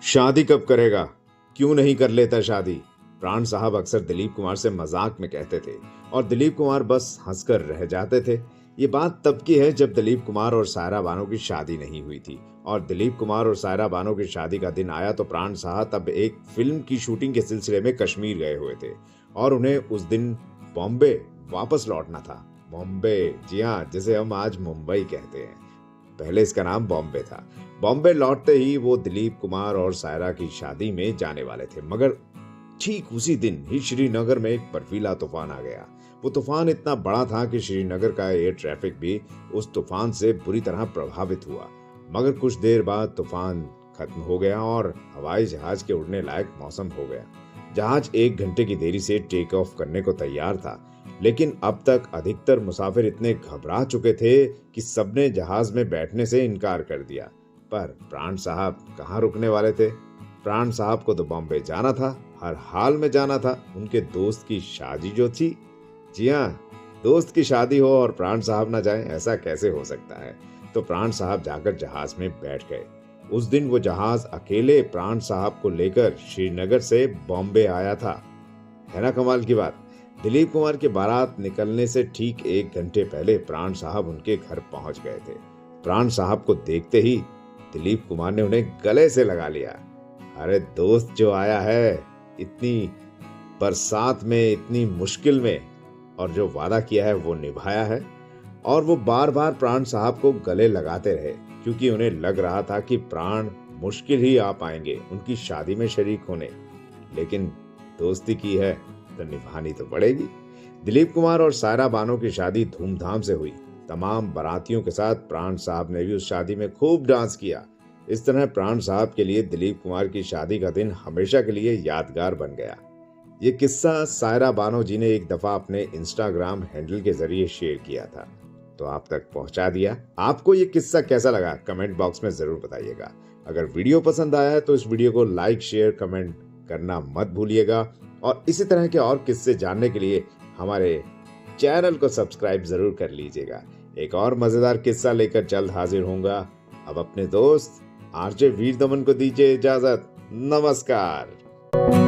शादी कब करेगा? क्यों नहीं कर लेता शादी? प्राण साहब अक्सर दिलीप कुमार से मजाक में कहते थे और दिलीप कुमार बस हंसकर रह जाते थे। ये बात तब की है जब दिलीप कुमार और सायरा बानो की शादी नहीं हुई थी और दिलीप कुमार और सायरा बानो की शादी का दिन आया तो प्राण साहब तब एक फिल्म की शूटिंग के सिलसिले में कश्मीर गए हुए थे और उन्हें उस दिन बॉम्बे वापस लौटना था। बॉम्बे, जी हाँ, जिसे हम आज मुंबई कहते हैं, पहले इसका नाम बॉम्बे था। बॉम्बे लौटते ही वो दिलीप कुमार और सायरा की शादी में जाने वाले थे, मगर ठीक उसी दिन ही श्रीनगर में एक बर्फीला तूफान आ गया। वो तूफान इतना बड़ा था कि श्रीनगर का एयर ट्रैफिक भी उस तूफान से बुरी तरह प्रभावित हुआ। मगर कुछ देर बाद तूफान खत्म हो गया और हवाई जहाज के उड़ने लायक मौसम हो गया। जहाज 1 घंटे की देरी से टेक ऑफ करने को तैयार था, लेकिन अब तक अधिकतर मुसाफिर इतने घबरा चुके थे कि सबने जहाज में बैठने से इनकार कर दिया। पर प्राण साहब कहाँ रुकने वाले थे? प्राण साहब को तो बॉम्बे जाना था, हर हाल में जाना था। उनके दोस्त की शादी जो थी, जी हाँ, दोस्त की शादी हो और प्राण साहब ना जाएं, ऐसा कैसे हो सकता है? तो प्राण साहब जाकर जहाज में बैठ गए। उस दिन वो जहाज अकेले प्राण साहब को लेकर श्रीनगर से बॉम्बे आया था। है ना कमाल की बात? दिलीप कुमार के बारात निकलने से ठीक 1 घंटे पहले प्राण साहब उनके घर पहुंच गए थे। प्राण साहब को देखते ही दिलीप कुमार ने उन्हें गले से लगा लिया। अरे दोस्त जो आया है इतनी बरसात में, इतनी मुश्किल में, और जो वादा किया है वो निभाया है। और वो बार बार प्राण साहब को गले लगाते रहे क्योंकि उन्हें लग रहा था कि प्राण मुश्किल ही आ पाएंगे उनकी शादी में शरीक होने। लेकिन दोस्ती की है तो निभानी तो पड़ेगी। दिलीप कुमार और सायरा बानो की शादी धूमधाम से हुई। तमाम बारातियों के साथ प्राण साहब ने भी उस शादी में खूब डांस किया। इस तरह प्राण साहब के लिए दिलीप कुमार की शादी का दिन हमेशा के लिए यादगार बन गया। ये किस्सा सायरा बानो जी ने एक दफा अपने इंस्टाग्राम हैंडल के जरिए शेयर किया था, तो आप तक पहुंचा दिया। आपको ये किस्सा कैसा लगा कमेंट बॉक्स में जरूर बताइएगा। अगर वीडियो पसंद आया है तो इस वीडियो को लाइक, शेयर, कमेंट करना मत भूलिएगा और इसी तरह के और किस्से जानने के लिए हमारे चैनल को सब्सक्राइब जरूर कर लीजिएगा। एक और मजेदार किस्सा लेकर जल्द हाजिर होऊंगा। अब अपने दोस्त आरजे वीर दमन को दीजिए इजाजत। नमस्कार।